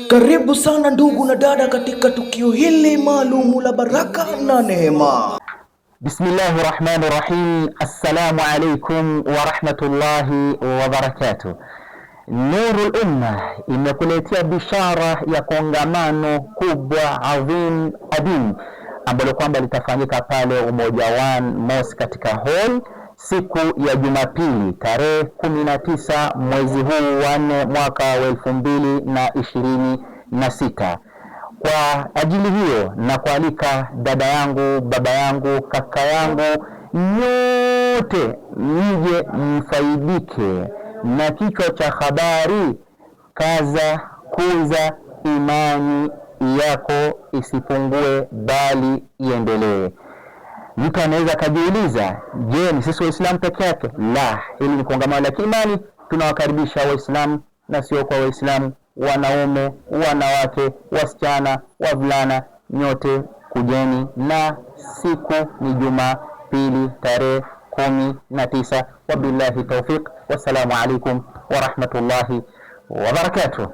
Karibu sana ndugu na dada katika tukio hili maalumu la baraka na neema. Bismillahir Rahmanir Rahim. Assalamu alaikum wa rahmatullahi wa barakatuh. Nurul Umma imekuletea bishara ya kongamano kubwa adhim ambalo kwamba litafanyika pale Umoja One Mosque katika hall siku ya Jumapili tarehe 19 mwezi huu wa 4 mwaka wa 2026. Kwa ajili hiyo na kualika dada yangu, baba yangu, kaka yangu, nyote mje mfaidike na kichwa cha habari, kaza kuza imani yako isipungue bali iendelee. Mtu anaweza kujiuliza, je, ni sisi Waislamu peke yake? La, hili ni kongamano la kiimani. Tunawakaribisha Waislamu na sio kwa Waislamu, wanaume, wanawake, wasichana, wavulana, nyote kujeni, na siku ni Jumapili tarehe 19. Wabillahi tawfiq. Wassalamu alaikum wa rahmatullahi wa barakatuh.